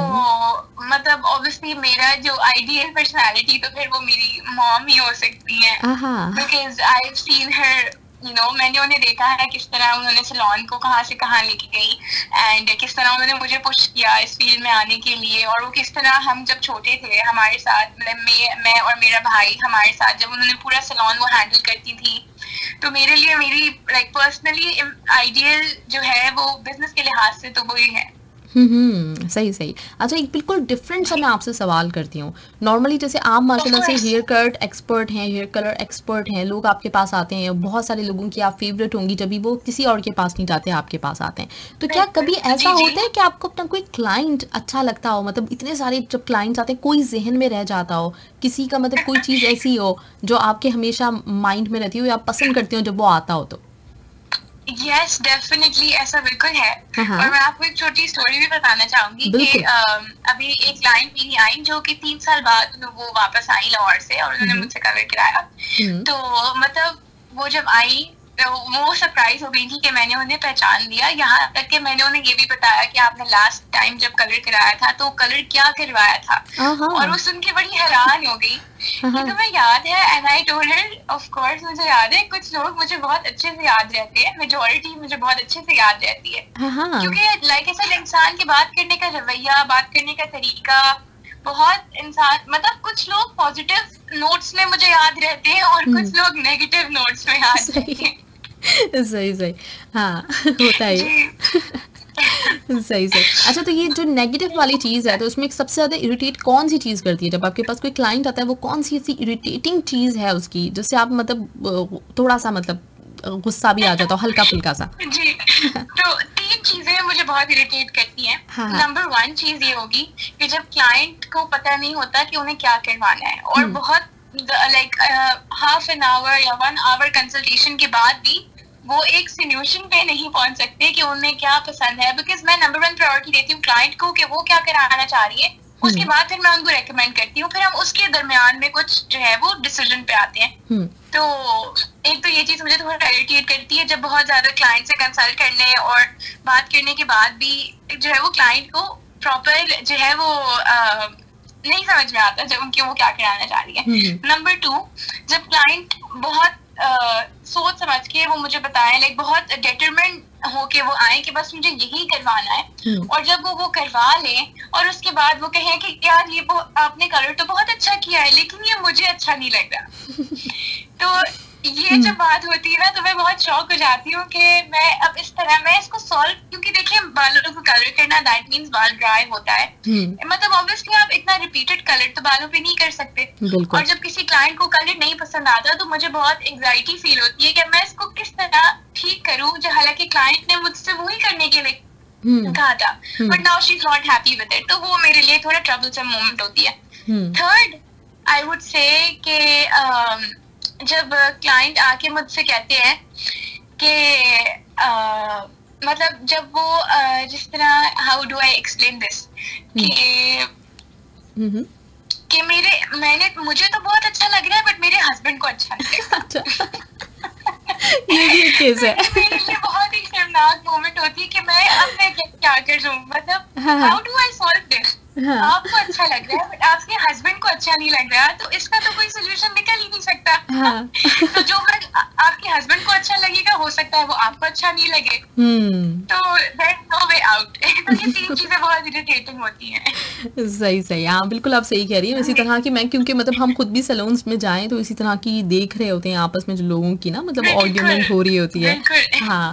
मतलब ऑब्वियसली मेरा जो आइडियल पर्सनालिटी, तो फिर वो मेरी मॉम ही हो सकती है, because I have seen her, you know, मैंने उन्हें देखा है किस तरह उन्होंने सैलून को कहाँ से कहाँ लेके गई, एंड किस तरह उन्होंने मुझे पुश किया इस फील्ड में आने के लिए, और वो किस तरह हम जब छोटे थे हमारे साथ, मतलब मैं और मेरा भाई हमारे साथ जब उन्होंने पूरा सैलून वो हैंडल करती थी। तो मेरे लिए मेरी लाइक पर्सनली आइडियल जो है वो बिजनेस के लिहाज से तो वही है। सही सही। अच्छा, एक बिल्कुल डिफरेंट सा मैं आपसे सवाल करती हूँ। नॉर्मली जैसे आप माशाल्लाह से हेयर कट एक्सपर्ट हैं, हेयर कलर एक्सपर्ट हैं, लोग आपके पास आते हैं, बहुत सारे लोगों की आप फेवरेट होंगी, जब भी वो किसी और के पास नहीं जाते आपके पास आते हैं। तो क्या कभी ऐसा होता है कि आपको अपना कोई क्लाइंट अच्छा लगता हो, मतलब इतने सारे जब क्लाइंट्स आते हैं कोई जहन में रह जाता हो, किसी का मतलब कोई चीज़ ऐसी हो जो आपके हमेशा माइंड में रहती हो या आप पसंद करते हो जब वो आता हो? तो यस डेफिनेटली ऐसा बिल्कुल है। और मैं आपको एक छोटी स्टोरी भी बताना चाहूंगी कि अभी एक क्लाइंट मेरी आई जो कि 3 साल बाद वो वापस आई लाहौर से, और उन्होंने मुझसे कलर कराया। तो मतलब वो जब आई तो वो सरप्राइज हो गई थी कि मैंने उन्हें पहचान लिया, यहाँ तक कि मैंने उन्हें ये भी बताया कि आपने लास्ट टाइम जब कलर कराया था तो कलर क्या करवाया था, और वो सुन के बड़ी हैरान हो गई कि तुम्हें याद है। And I told her of course मुझे याद है, कुछ लोग मुझे बहुत अच्छे से याद रहते हैं, मेजॉरिटी मुझे बहुत अच्छे से याद रहती है, क्योंकि लाइक ऐसा इंसान की बात करने का रवैया, बात करने का तरीका, बहुत इंसान, मतलब कुछ लोग पॉजिटिव नोट्स में मुझे याद रहते हैं और कुछ लोग नेगेटिव नोट्स में याद रहते हैं। सही सही, हाँ होता है सही सही। अच्छा, तो ये जो नेगेटिव वाली चीज़ है, तो उसमें सबसे ज़्यादा इरिटेट कौन सी चीज़ करती है? जब आपके पास कोई क्लाइंट आता है, वो कौन सी ऐसी इरिटेटिंग चीज़ है उसकी जिससे आप मतलब थोड़ा सा मतलब गुस्सा भी आ जाता हो, हल्का फुल्का सा? जी, तो 3 चीजें मुझे बहुत इरिटेट करती हैं। नंबर 1 चीज ये होगी कि जब क्लाइंट को पता नहीं होता कि उन्हें क्या करवाना है, और बहुत लाइक हाफ एन आवर या 1 आवर कंसल्टेशन के बाद भी वो एक सोल्यूशन पे नहीं पहुंच सकते कि उन्हें क्या पसंद है, बिकॉज मैं नंबर 1 प्रायोरिटी देती हूँ क्लाइंट को कि वो क्या कराना चाह रही है, उसके बाद फिर मैं उनको रेकमेंड करती हूँ, फिर हम उसके दरमियान में कुछ जो है वो डिसीजन पे आते हैं। तो एक तो ये चीज मुझे थोड़ा इरिटेट करती है, जब बहुत ज्यादा क्लाइंट से कंसल्ट करने और बात करने के बाद भी जो है वो क्लाइंट को प्रॉपर जो है वो नहीं समझ में आता जब उनके वो क्या कराना चाह रही है। नंबर 2, जब क्लाइंट बहुत सोच समझ के वो मुझे बताए, लाइक बहुत डिटरमिन्ड होके वो आए कि बस मुझे यही करवाना है, और जब वो करवा लें और उसके बाद वो कहें कि यार ये आपने कलर तो बहुत अच्छा किया है लेकिन ये मुझे अच्छा नहीं लग रहा। तो ये जब बात होती है ना तो मैं बहुत शॉक हो जाती हूँ कि मैं अब इस तरह मैं इसको सॉल्व, क्योंकि देखिए बालों को कलर करना दैट मीन्स बाल ड्राई होता है, मतलब ऑब्वियसली आप इतना रिपीटेड कलर तो बालों पे नहीं कर सकते, और जब किसी क्लाइंट को कलर नहीं पसंद आता तो मुझे बहुत एंग्जाइटी फील होती है कि मैं इसको किस तरह ठीक करूँ, जो हालांकि क्लाइंट ने मुझसे वही करने के लिए कहा था, but now she is not happy with it, तो वो मेरे लिए थोड़ा ट्रबलसम मोमेंट होती है। थर्ड, आई वुड से कि जब क्लाइंट आके मुझसे कहते हैं कि मतलब जब वो जिस तरह, how do I explain this, कि मुझे तो बहुत अच्छा लग रहा है बट मेरे हस्बैंड को अच्छा नहीं लग रहा। ये भी एक केस है। मेरे लिए बहुत ही शर्मनाक मोमेंट होती है कि मैं क्या करूं, मतलब how do I solve this. आपको अच्छा लग रहा है बट आपके हस्बैंड को अच्छा नहीं लग रहा, तो इसका तो कोई सोल्यूशन निकल ही नहीं सकता। तो जो आपके हस्बैंड को अच्छा लगेगा हो सकता है वो आपको अच्छा नहीं लगे, तो there's no way out। तो ये 3 चीजें बहुत इरिटेटिंग होती हैं। सही, हाँ बिल्कुल आप सही कह रही हैं। इसी तरह की मैं, क्योंकि मतलब हम खुद भी सैलून्स में जाएं तो इसी तरह की देख रहे होते हैं आपस में जो लोगों की ना मतलब आर्ग्यूमेंट हो रही होती है। हाँ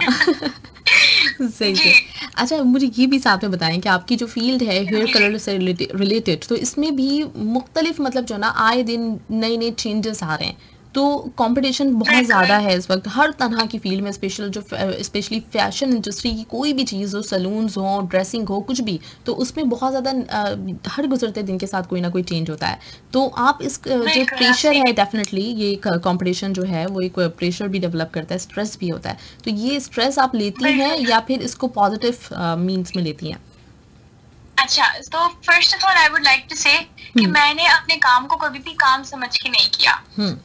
सही। अच्छा, मुझे ये भी साथ में बताएं कि आपकी जो फील्ड है हेयर कलर से रिलेटेड, तो इसमें भी मुख्तलिफ मतलब जो ना आए दिन नए चेंजेस आ रहे हैं, तो कंपटीशन बहुत ज़्यादा है इस वक्त हर तरह की फील्ड में, स्पेशली फैशन इंडस्ट्री की कोई भी चीज़ हो, सलून्स हो, ड्रेसिंग हो, कुछ भी, तो उसमें बहुत ज़्यादा हर गुजरते दिन के साथ कोई ना कोई चेंज होता है। तो आप इस जो प्रेशर है, डेफिनेटली ये कंपटीशन जो है वो एक प्रेशर भी डेवलप करता है, स्ट्रेस भी होता है, तो ये स्ट्रेस आप लेती हैं या फिर इसको पॉजिटिव मीन्स में लेती हैं? अच्छा, तो first of all I would like to say कि मैंने अपने काम को कभी भी काम समझ के नहीं किया।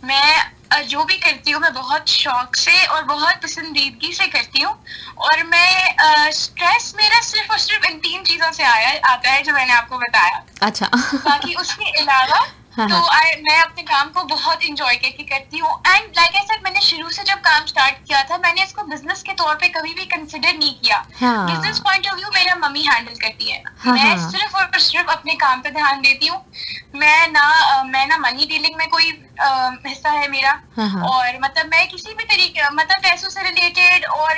मैं जो भी करती हूँ मैं बहुत शौक से और बहुत पसंदीदगी से करती हूँ, और मैं स्ट्रेस मेरा सिर्फ और सिर्फ इन 3 चीजों से आता है जो मैंने आपको बताया। अच्छा। बाकी उसके अलावा तो मैं अपने काम को बहुत इंजॉय करके करती हूँ, एंड लाइक आई सेड मैंने शुरू से जब काम स्टार्ट किया था मैंने इसको बिजनेस के तौर पे कभी भी कंसिडर नहीं किया। बिजनेस पॉइंट ऑफ व्यू मेरा मम्मी हैंडल करती है। मैं सिर्फ और सिर्फ अपने काम पे ध्यान देती हूँ। मैं ना मनी डीलिंग में कोई हिस्सा है मेरा, और मतलब मैं किसी भी तरीके मतलब पैसों से रिलेटेड और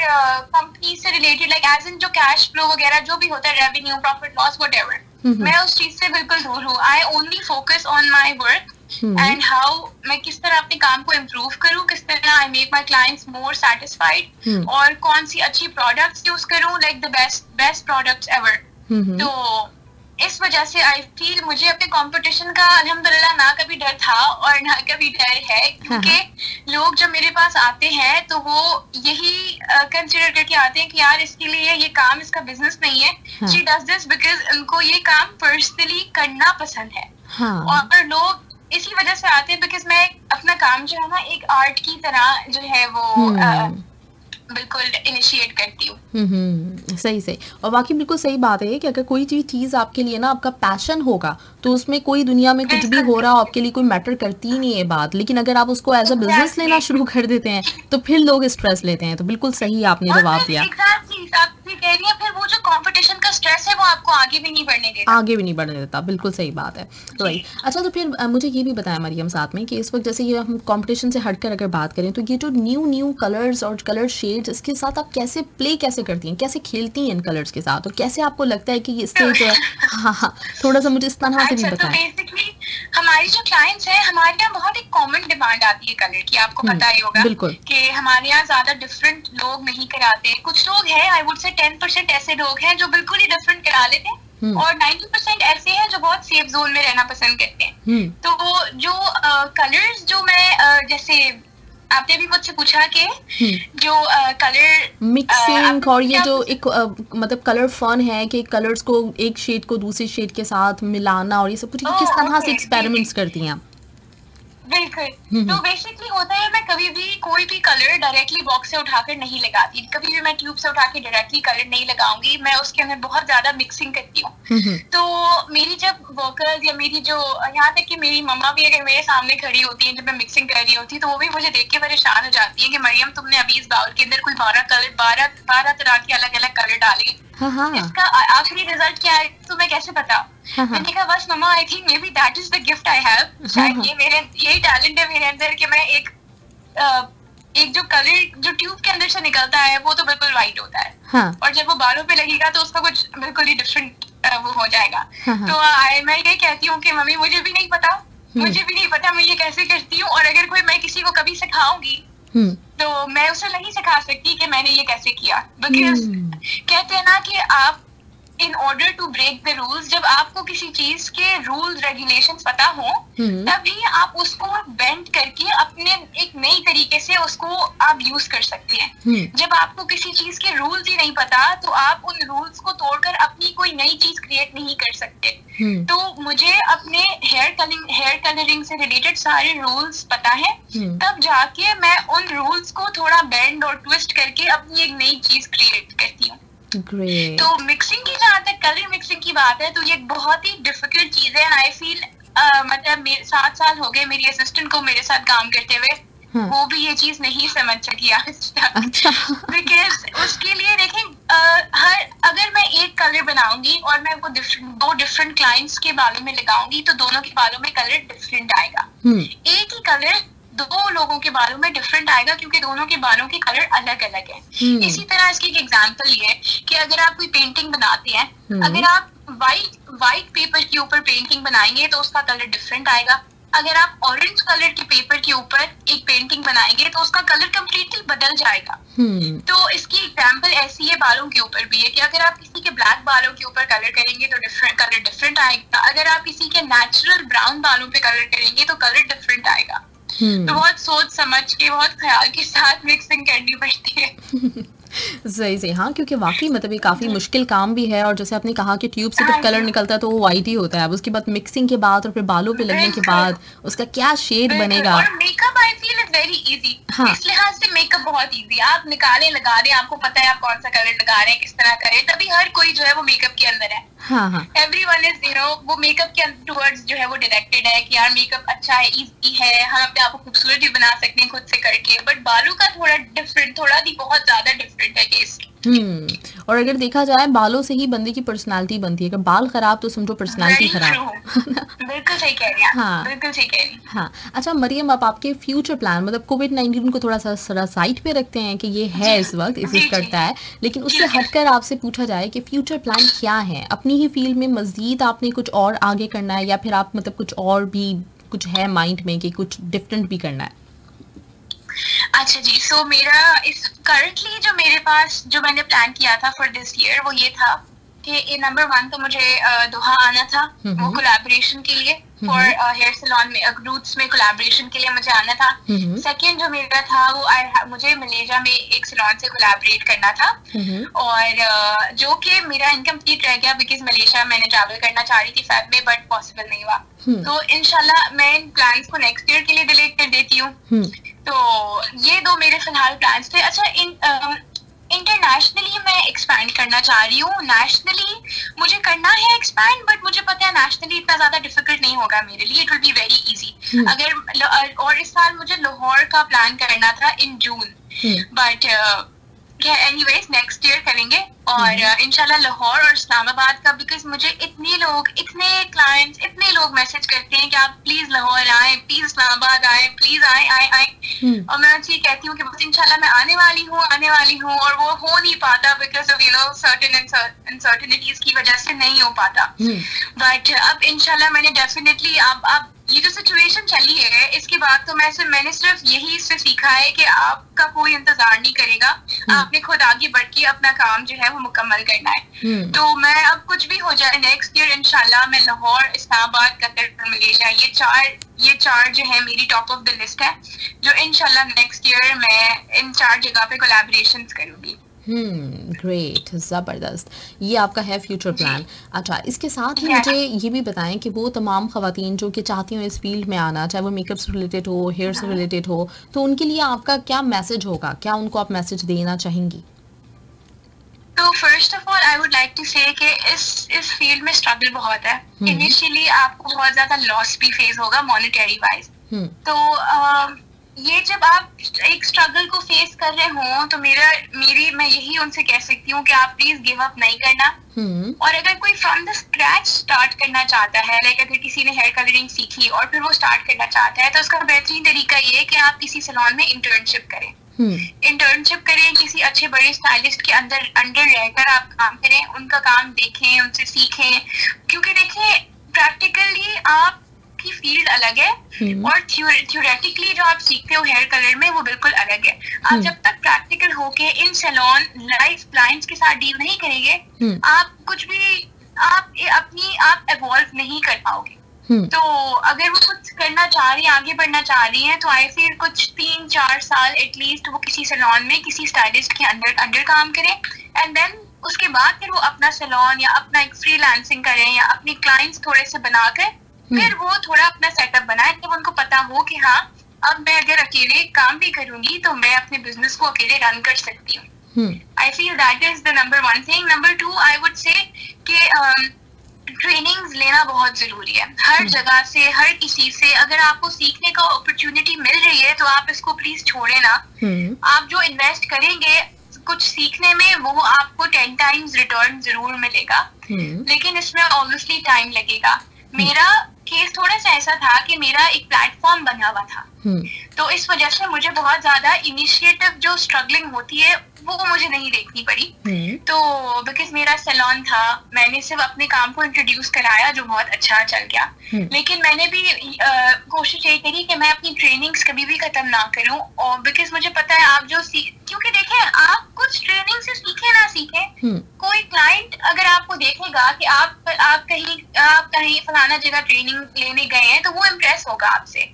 कंपनी से रिलेटेड, लाइक एज इन जो कैश फ्लो वगैरह जो भी होता है, रेवेन्यू, प्रॉफिट लॉस, व्हाटएवर, मैं उस चीज से बिल्कुल दूर हूँ। I only focus on my work and how मैं किस तरह अपने काम को इम्प्रूव करूँ, किस तरह I make my clients more satisfied, और कौन सी अच्छी प्रोडक्ट्स यूज करूँ, like the best products ever. तो इस वजह से आई फील मुझे अपने कंपटीशन का अल्हम्दुलिल्लाह ना कभी डर था और ना कभी डर है, क्योंकि लोग जब मेरे पास आते हैं तो वो यही कंसिडर करके आते हैं कि यार इसके लिए ये काम इसका बिजनेस नहीं है, शी डज दिस बिकॉज उनको ये काम पर्सनली करना पसंद है। और लोग इसी वजह से आते हैं बिकॉज मैं अपना काम जो है ना एक आर्ट की तरह जो है वो बिल्कुल इनिशिएट करती हूँ। सही। और बाकी बिल्कुल सही बात है कि अगर कोई चीज आपके लिए ना आपका पैशन होगा तो उसमें कोई दुनिया में कुछ भी हो रहा हो आपके लिए कोई मैटर करती ही नहीं है बात, लेकिन अगर आप उसको एज अ बिजनेस लेना शुरू कर देते हैं तो फिर लोग स्ट्रेस लेते हैं। तो बिल्कुल सही आपने जवाब दिया। फिर वो जो कंपटीशन का स्ट्रेस है वो आपको आगे भी नहीं बढ़ने देता। बिल्कुल सही बात है। राइट। अच्छा, तो फिर मुझे ये भी बताया मरियम साथ में कि इस वक्त जैसे ये हम कंपटीशन से हटकर अगर बात करें तो ये जो न्यू कलर्स और कलर शेड्स, इसके साथ आप कैसे प्ले करती हैं, कैसे खेलती हैं इन कलर्स के साथ, और कैसे आपको लगता है कि इससे जो हाँ थोड़ा सा मुझे इस तरह से भी बताएं। बेसिकली हमारी जो क्लाइंट्स हैं, हमारे यहाँ बहुत एक कॉमन डिमांड आती है कलर की, आपको पता ही होगा बिल्कुल कि हमारे यहाँ ज्यादा डिफरेंट लोग नहीं कराते। कुछ लोग हैं, आई वुड से 10% ऐसे लोग हैं जो बिल्कुल ही डिफरेंट करा लेते हैं, और 90% ऐसे हैं जो बहुत सेफ जोन में रहना पसंद करते हैं। तो जो कलर्स जो मैं जैसे आपने भी मुझसे पूछा कि जो कलर मिक्सिंग और ये जो एक मतलब कलर फन है कि कलर्स को एक शेड को दूसरे शेड के साथ मिलाना और ये सब कुछ किस तरह से एक्सपेरिमेंट्स करती हैं आप? बिल्कुल। तो बेसिकली होता है, मैं कभी भी कोई भी कलर डायरेक्टली बॉक्स से उठाकर नहीं लगाती, कभी भी मैं ट्यूब से उठा के डायरेक्टली कलर नहीं लगाऊंगी, मैं उसके अंदर बहुत ज्यादा मिक्सिंग करती हूँ। तो मेरी जब वर्कर्स या मेरी जो, यहाँ तक कि मेरी मम्मा भी अगर मेरे सामने खड़ी होती है जब मैं मिक्सिंग कर रही होती है, तो वो भी मुझे देख के परेशान हो जाती है कि मरियम तुमने अभी इस बाउल के अंदर कोई 12 तरह के अलग अलग कलर डाले, इसका आखिरी रिजल्ट क्या है तुम्हें कैसे पता? मैंने कहा बस मम्मा, I think maybe that is the gift I have, शायद यही टैलेंट है मेरे अंदर कि मैं एक जो कलर जो ट्यूब के अंदर से निकलता है वो तो बिल्कुल व्हाइट होता है, और जब वो बालों पे लगेगा तो उसका कुछ बिल्कुल ही डिफरेंट वो हो जाएगा। तो मैं ये कहती हूँ कि मम्मी मुझे भी नहीं पता, मैं ये कैसे करती हूँ, और अगर कोई मैं किसी को कभी सिखाऊंगी तो मैं उसे नहीं सिखा सकती कि मैंने ये कैसे किया, बिकॉज कहते हैं ना कि आप in order to break the rules, जब आपको किसी चीज के रूल्स रेगुलेशंस पता हो तभी आप उसको बेंड करके अपने एक नई तरीके से उसको आप यूज कर सकते हैं। जब आपको किसी चीज के रूल्स ही नहीं पता तो आप उन रूल्स को तोड़कर अपनी कोई नई चीज क्रिएट नहीं कर सकते। तो मुझे अपने हेयर कलरिंग से रिलेटेड सारे रूल्स पता है, तब जाके मैं उन रूल्स को थोड़ा बेंड और ट्विस्ट करके अपनी एक नई चीज क्रिएट करती हूँ। Great. तो मिक्सिंग की, जहाँ तक कलर मिक्सिंग की बात है, तो ये बहुत ही डिफिकल्ट चीज है। आई फील मतलब 7 साल हो गए मेरी असिस्टेंट को मेरे साथ काम करते हुए, वो भी ये चीज नहीं समझ सकी आज तक। बिकॉज उसके लिए देखें, अगर मैं एक कलर बनाऊंगी और मैं वो 2 डिफरेंट क्लाइंट्स के बालों में लगाऊंगी तो दोनों के बालों में कलर डिफरेंट आएगा। एक ही कलर 2 लोगों के बालों में डिफरेंट आएगा क्योंकि दोनों के बालों के कलर अलग अलग है। इसी तरह इसकी एक एग्जांपल ये है कि अगर आप कोई पेंटिंग बनाते हैं, अगर आप व्हाइट पेपर के ऊपर पेंटिंग बनाएंगे तो उसका कलर डिफरेंट आएगा। अगर आप ऑरेंज कलर के पेपर के ऊपर एक पेंटिंग बनाएंगे तो उसका कलर कम्प्लीटली बदल जाएगा। तो इसकी एग्जांपल ऐसी है बालों के ऊपर भी है कि अगर आप किसी के ब्लैक बालों के ऊपर कलर करेंगे तो कलर डिफरेंट आएगा, अगर आप किसी के नेचुरल ब्राउन बालों पे कलर करेंगे तो कलर डिफरेंट आएगा। तो बहुत सोच समझ के, बहुत ख्याल के साथ मिक्सिंग करनी पड़ती है। सही हाँ, क्योंकि वाकई मतलब ये काफी मुश्किल काम भी है, और जैसे आपने कहा कि ट्यूब से जब कलर निकलता है तो वो वाइट ही होता है, अब उसके बाद मिक्सिंग के बाद और फिर बालों पे लगने के बाद उसका क्या शेड बनेगा। और makeup I feel is very easy, इस लिहाज से मेकअप बहुत इजी, आप निकालें लगा दें, आपको पता है आप कौन सा कलर लगा रहे हैं, किस तरह करें, तभी हर कोई जो है वो मेकअप के अंदर है। एवरीवन इज वो मेकअप के टुवर्ड्स जो है वो डायरेक्टेड है कि यार मेकअप अच्छा है, इजी है, हम अपने आप को खूबसूरत भी बना सकते हैं खुद से करके। बट बालों का थोड़ा डिफरेंट, थोड़ा नहीं बहुत ज्यादा डिफरेंट है केस। और अगर देखा जाए बालों से ही बंदे की पर्सनालिटी बनती है, अगर बाल खराब तो समझो पर्सनालिटी खराब। बिल्कुल सही कह रही हैं। हाँ, बिल्कुल सही कह रही हैं। हाँ, अच्छा मरियम, आप आपके फ्यूचर प्लान, मतलब कोविड-19 को थोड़ा सा साइड पे रखते हैं कि ये है इस वक्त एग्जिस्ट करता है, लेकिन उससे हटकर आपसे पूछा जाए कि फ्यूचर प्लान क्या है अपनी ही फील्ड में, मजीद आपने कुछ और आगे करना है या फिर आप मतलब कुछ और भी कुछ है माइंड में कि कुछ डिफरेंट भी करना है? अच्छा जी, सो मेरा इस करंटली जो मेरे पास जो मैंने प्लान किया था फॉर दिस ईयर वो ये था कि नंबर 1 तो मुझे दोहा आना था, वो कोलैबोरेशन के लिए फॉर हेयर सैलून में, रूट्स में कोलैबोरेशन के लिए मुझे आना था। सेकंड जो मेरा था वो मुझे मलेशिया में एक सैलून से कोलैबोरेट करना था, और जो कि मेरा इनकम्प्लीट रह गया बिकॉज मलेशिया मैंने ट्रैवल करना चाह रही थी फेब में, बट पॉसिबल नहीं हुआ। तो इंशाल्लाह मैं इन प्लान्स को नेक्स्ट ईयर के लिए डिलीट कर देती हूँ। तो ये 2 मेरे फिलहाल प्लान्स थे। अच्छा, इंटरनेशनली मैं एक्सपैंड करना चाह रही हूँ, नेशनली मुझे करना है एक्सपैंड, बट मुझे पता है नेशनली इतना ज्यादा डिफिकल्ट नहीं होगा मेरे लिए, it will be very easy. अगर और इस साल मुझे लाहौर का प्लान करना था इन जून, बट एनीवेज नेक्स्ट ईयर करेंगे, और इंशाल्लाह लाहौर और इस्लामाबाद का, बिकॉज मुझे इतने क्लाइंट्स, इतने लोग मैसेज करते हैं कि आप प्लीज लाहौर आए, प्लीज इस्लामाबाद आए, प्लीज आए, और मैं उनसे कहती हूँ कि बस इंशाल्लाह मैं आने वाली हूँ, और वो हो नहीं पाता बिकॉज ऑफ सर्टेन अनसर्टेनिटीज की वजह से नहीं हो पाता। बट अब इंशाल्लाह मैंने डेफिनेटली अब ये जो सिचुएशन चली है इसके बाद तो मैंने सिर्फ यही इससे सीखा है कि आपका कोई इंतजार नहीं करेगा, आपने खुद आगे बढ़ के अपना काम जो है वो मुकम्मल करना है। तो मैं अब कुछ भी हो जाए नेक्स्ट ईयर इंशाल्लाह मैं लाहौर, इस्लामाबाद, कतर और मलेशिया, ये चार जो है मेरी टॉप ऑफ द लिस्ट है, जो इंशाल्लाह नेक्स्ट ईयर मैं इन 4 जगह पे कोलैबोरेशंस करूंगी। ग्रेट, ज़बरदस्त। ये आपका है फ्यूचर प्लान। अच्छा, इसके साथ ही मुझे ये भी बताएं कि वो तमाम ख़वातीन जो कि चाहती हो इस फील्ड में आना, चाहे वो मेकअप से रिलेटेड हो, हेयर से रिलेटेड हो, तो उनके लिए आपका क्या मैसेज होगा? क्या उनको आप मैसेज देना चाहेंगी? तो first of all I would like to say कि इस फील्ड में स्ट्रगल बहुत है। इनिशियली आपको बहुत ज्यादा लॉस भी फेस होगा मॉनेटरी वाइज। तो ये जब आप एक स्ट्रगल को फेस कर रहे हो तो मैं यही उनसे कह सकती हूँ कि आप प्लीज गिव अप नहीं करना। और अगर कोई फ्रॉम द स्क्रैच स्टार्ट करना चाहता है, लाइक अगर किसी ने हेयर कलरिंग सीखी और फिर वो स्टार्ट करना चाहता है, तो उसका बेहतरीन तरीका ये है कि आप किसी सैलून में इंटर्नशिप करें। इंटर्नशिप करें, किसी अच्छे बड़े स्टाइलिस्ट के अंडर रहकर आप काम करें, उनका काम देखें, उनसे सीखें। क्योंकि देखिए प्रैक्टिकली आपकी फील्ड अलग है और थ्योरेटिकली जो आप सीखते हो हेयर कलर में वो बिल्कुल अलग है। आप जब तक प्रैक्टिकल होके इन सैलून लाइव क्लाइंट्स के साथ डील नहीं करेंगे, आप कुछ भी आप एवॉल्व नहीं कर पाओगे। तो अगर वो कुछ करना चाह रही है, आगे बढ़ना चाह रही है, तो आई फील कुछ 3-4 साल एटलीस्ट वो किसी सैलून में किसी स्टाइलिस्ट के अंडर काम करें, एंड देन उसके बाद फिर वो अपना सैलून या अपना एक फ्रीलांसिंग करें या अपने क्लाइंट्स थोड़े से बनाकर फिर वो थोड़ा अपना सेटअप बनाए, जब उनको पता हो कि हाँ अब मैं अगर अकेले काम भी करूंगी तो मैं अपने बिजनेस को अकेले रन कर सकती हूँ। I feel that is the number 1 thing. Number 2 I would say कि ट्रेनिंग्स लेना बहुत जरूरी है हर जगह से, हर किसी से। अगर आपको सीखने का अपॉर्चुनिटी मिल रही है तो आप इसको प्लीज छोड़े ना। आप जो इन्वेस्ट करेंगे कुछ सीखने में वो आपको 10 टाइम्स रिटर्न जरूर मिलेगा, लेकिन इसमें ऑब्वियसली टाइम लगेगा। मेरा केस थोड़ा सा ऐसा था कि मेरा एक प्लेटफॉर्म बना हुआ था, तो इस वजह से मुझे बहुत ज्यादा इनिशिएटिव जो स्ट्रगलिंग होती है वो मुझे नहीं देखनी पड़ी। तो बिकॉज मेरा सैलून था, मैंने सिर्फ अपने काम को इंट्रोड्यूस कराया जो बहुत अच्छा चल गया। लेकिन मैंने भी कोशिश यही करी कि मैं अपनी ट्रेनिंग्स कभी भी खत्म ना करूं, और बिकॉज मुझे पता है आप जो क्योंकि देखें आप कुछ ट्रेनिंग से सीखे ना सीखे, कोई क्लाइंट अगर आपको देखेगा कि आप कहीं फलाना जगह ट्रेनिंग लेने गए हैं तो वो इम्प्रेस होगा आपसे,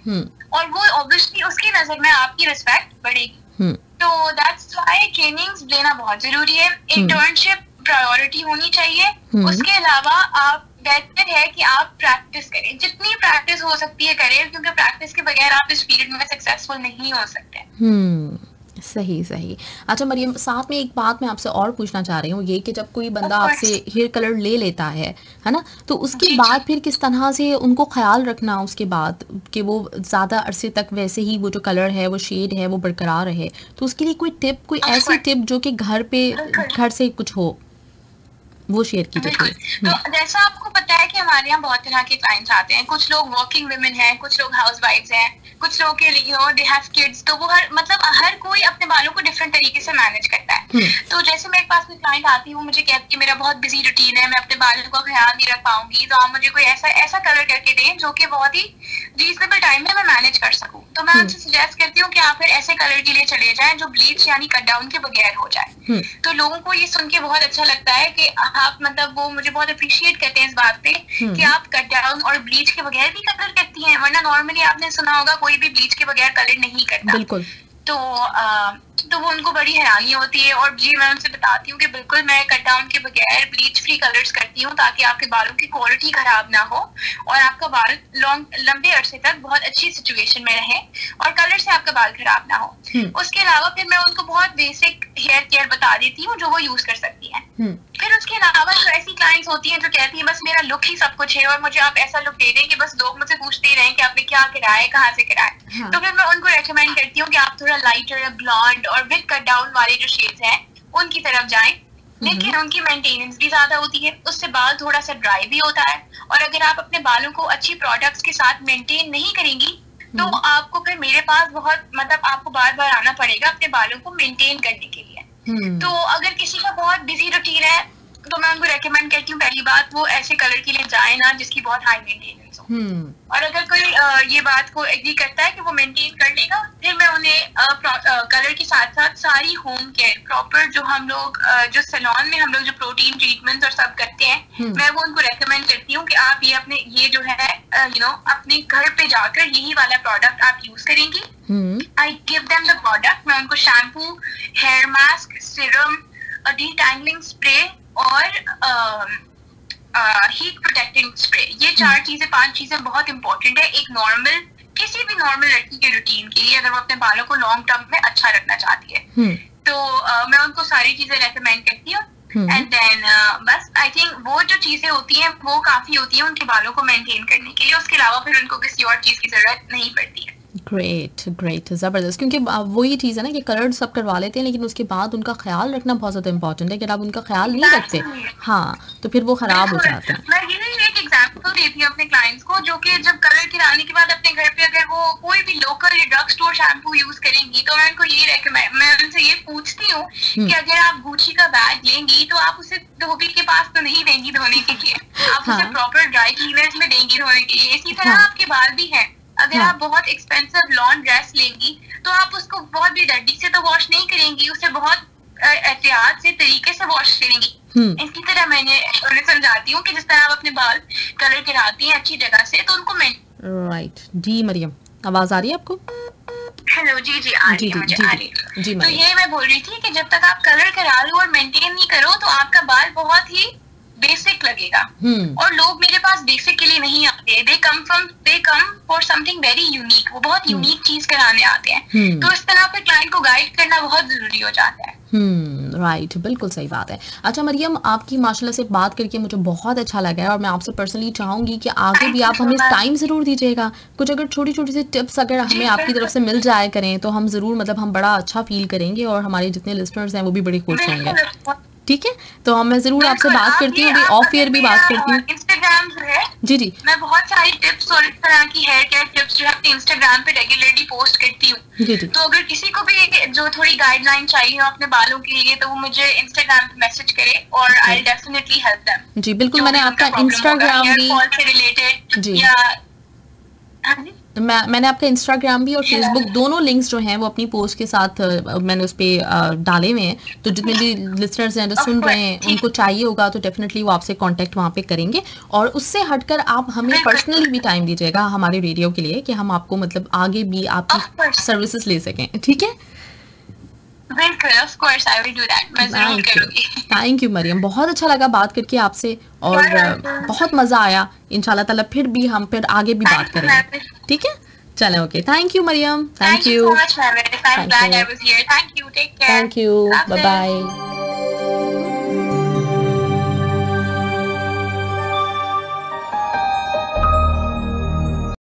और वो ऑब्वियसली उसकी नजर में आपकी रिस्पेक्ट बढ़ेगी। तो दैट्स व्हाई ट्रेनिंग्स लेना बहुत जरूरी है। इंटर्नशिप प्रायोरिटी होनी चाहिए। उसके अलावा आप बेहतर है कि आप प्रैक्टिस करें, जितनी प्रैक्टिस हो सकती है करें, क्योंकि प्रैक्टिस के बगैर आप इस फील्ड में सक्सेसफुल नहीं हो सकते। सही। अच्छा मरियम, साथ में एक बात मैं आपसे और पूछना चाह रही हूँ, ये कि जब कोई बंदा आपसे हेयर कलर ले लेता है ना, तो उसके बाद फिर किस तरह से उनको ख्याल रखना उसके बाद कि वो ज़्यादा अरसे तक वैसे ही वो जो कलर है, वो शेड है, वो बरकरार रहे, तो उसके लिए कोई ऐसी टिप जो कि घर से कुछ हो वो शेयर कीजिए। तो जैसा आपको पता है कि हमारे यहाँ बहुत तरह के क्लाइंट्स आते हैं, कुछ लोग वर्किंग वुमेन हैं, कुछ लोग हाउसवाइफ्स हैं, कुछ लोग के लिए दे हैव किड्स, तो वो हर कोई अपने बालों को डिफरेंट तरीके से मैनेज करता है। तो जैसे मेरे पास कोई क्लाइंट आती है, वो मुझे कहती है मेरा बहुत बिजी रूटीन है, मैं अपने बालों का ख्याल नहीं रख पाऊंगी, तो आप मुझे कोई ऐसा कलर करके दें जो कि बहुत ही रीजनेबल टाइम में मैं मैनेज कर सकूं। तो मैं उनसे सजेस्ट करती हूँ कि आप फिर ऐसे कलर के लिए चले जाएं जो ब्लीच यानी कट डाउन के बगैर हो जाए। तो लोगों को ये सुन के बहुत अच्छा लगता है कि आप वो मुझे बहुत अप्रिशिएट करते हैं इस बात पे कि आप कट डाउन और ब्लीच के बगैर भी कलर करती हैं, वरना नॉर्मली आपने सुना होगा कोई भी ब्लीच के बगैर कलर नहीं करता। बिल्कुल। तो वो उनको बड़ी हैरानी होती है, और जी मैं उनसे बताती हूँ कि बिल्कुल मैं कट डाउन के बगैर ब्लीच फ्री कलर्स करती हूँ ताकि आपके बालों की क्वालिटी खराब ना हो और आपका बाल लंबे अरसे तक बहुत अच्छी सिचुएशन में रहे और कलर से आपका बाल खराब ना हो। उसके अलावा फिर मैं उनको बहुत बेसिक हेयर केयर बता देती हूँ जो वो यूज कर सकती है। फिर उसके अलावा जो ऐसी क्लाइंट्स होती हैं जो कहती हैं बस मेरा लुक ही सब कुछ है और मुझे आप ऐसा लुक दे दें कि बस लोग मुझसे पूछते ही रहे कि आपने क्या कराया, कहाँ से कराया। तो फिर मैं उनको रेकमेंड करती हूँ कि आप थोड़ा लाइटर, ब्लॉन्ड और विद कट डाउन वाले जो शेड्स हैं उनकी तरफ जाएं, लेकिन उनकी मेंटेनेंस भी ज्यादा होती है, उससे बाल थोड़ा सा ड्राई भी होता है। और अगर आप अपने बालों को अच्छी प्रोडक्ट्स के साथ मेंटेन नहीं करेंगी तो आपको फिर मेरे पास आपको बार बार आना पड़ेगा अपने बालों को मेंटेन करने के लिए। तो अगर किसी का बहुत बिजी रूटीन है तो मैं उनको रेकमेंड करती हूँ पहली बात वो ऐसे कलर के लिए जाए ना जिसकी बहुत हाई मेंटेनेंस हो। और अगर कोई ये बात को एग्री करता है कि वो मेंटेन कर लेगा, फिर मैं उन्हें कलर के साथ साथ सारी होम केयर प्रॉपर जो हम लोग जो सैलून में हम लोग जो प्रोटीन ट्रीटमेंट और सब करते हैं, मैं वो उनको रेकमेंड करती हूँ कि आप ये जो है अपने घर पे जाकर यही वाला प्रोडक्ट आप यूज करेंगी। I give them the product, मैं उनको shampoo, hair mask, serum detangling spray और हीट प्रोटेक्टिंग स्प्रे, ये 5 चीजें बहुत इंपॉर्टेंट है एक नॉर्मल, किसी भी नॉर्मल लड़की के रूटीन के लिए, अगर वो अपने बालों को लॉन्ग टर्म में अच्छा रखना चाहती है। तो मैं उनको सारी चीजें रेकमेंड करती हूँ। एंड देन बस आई थिंक वो जो चीजें होती हैं वो काफी होती हैं उनके बालों को मेंटेन करने के लिए, उसके अलावा फिर उनको किसी और चीज की जरूरत नहीं पड़ती है। ग्रेट ज़बरदस्त, क्योंकि वही चीज़ है ना कि कलर सब करवा लेते हैं लेकिन उसके बाद उनका ख्याल रखना बहुत ज़्यादा इंपॉर्टेंट है। अगर आप उनका ख्याल नहीं रखते हाँ तो फिर वो खराब हो जाते हैं। मैं यही एक एग्जांपल देती हूँ अपने क्लाइंट्स को, जो कि जब कलर गिराने के बाद अपने घर पे अगर वो कोई भी local drug store shampoo use करेंगी तो मैं उनको यही रेकमेंड, मैं उनसे ये पूछती हूँ कि अगर आप गुची का बैग लेंगी तो आप उसे धोबी के पास तो नहीं देंगी धोने के लिए, आप उसे प्रॉपर ड्राई क्लीनर्स में देंगी धोने के लिए। इसी तरह आपके बाल भी हैं, अगर आप बहुत एक्सपेंसिव लॉन ड्रेस लेंगी तो आप उसको बहुत भी डंडी से तो वॉश नहीं करेंगी, उसे बहुत एहतियात से तरीके से वॉश करेंगी। इसी तरह मैंने उन्हें समझाती हूँ कि जिस तरह आप अपने बाल कलर कराती हैं अच्छी जगह से तो उनको राइट। जी मरियम, आवाज आ रही है आपको? हेलो, जी आ रही है, मुझे आ रही है। तो ये मैं बोल रही थी कि जब तक आप कलर करा लो और मेंटेन नहीं करो तो आपका बाल बहुत ही बेसिक लगेगा। और लोग मेरे पास बेसिक के लिए नहीं आते, they come for something very unique, वो बहुत यूनिक चीज कराने आते हैं। तो इस तरह पे क्लाइंट को गाइड करना बहुत जरूरी हो जाता है। राइट, बिल्कुल सही बात है। अच्छा मरियम, आपकी माशाल्लाह से बात करके मुझे बहुत अच्छा लगा है और मैं आपसे पर्सनली चाहूंगी कि आगे भी आप हमें टाइम जरूर दीजिएगा। कुछ अगर छोटी छोटी सी टिप्स अगर हमें आपकी तरफ से मिल जाए करें तो हम जरूर, मतलब हम बड़ा अच्छा फील करेंगे और हमारे जितने लिसनर्स हैं वो भी बड़े खुश होंगे। ठीक है, तो मैं जरूर आपसे बात करती हूँ, ऑफ एयर भी बात करती हूँ। इंस्टाग्राम जो है जी मैं बहुत सारी टिप्स और इस तरह की हेयर केयर टिप्स जो है अपने इंस्टाग्राम पे रेगुलरली पोस्ट करती हूँ। तो अगर किसी को भी जो थोड़ी गाइडलाइन चाहिए हो अपने बालों के लिए तो वो मुझे इंस्टाग्राम पे मैसेज करे और I will definitely help them. जी बिल्कुल, मैंने आपका इंस्टाग्राम भी से रिलेटेड या मैंने आपका इंस्टाग्राम भी और फेसबुक दोनों लिंक्स जो हैं वो अपनी पोस्ट के साथ मैंने उस पर डाले हुए हैं। तो जितने भी लिसनर्स हैं जो सुन रहे हैं उनको चाहिए होगा तो डेफिनेटली वो आपसे कांटेक्ट वहाँ पे करेंगे। और उससे हटकर आप हमें पर्सनली भी टाइम दीजिएगा हमारे रेडियो के लिए कि हम आपको मतलब आगे भी आपकी सर्विसेज ले सकें। ठीक है, थैंक यू मरियम, बहुत अच्छा लगा बात करके आपसे और बहुत मजा आया। इंशाल्लाह ताला फिर भी हम फिर आगे भी बात करेंगे। ठीक है, चलें, okay, thank you Mariam, thank you, bye bye.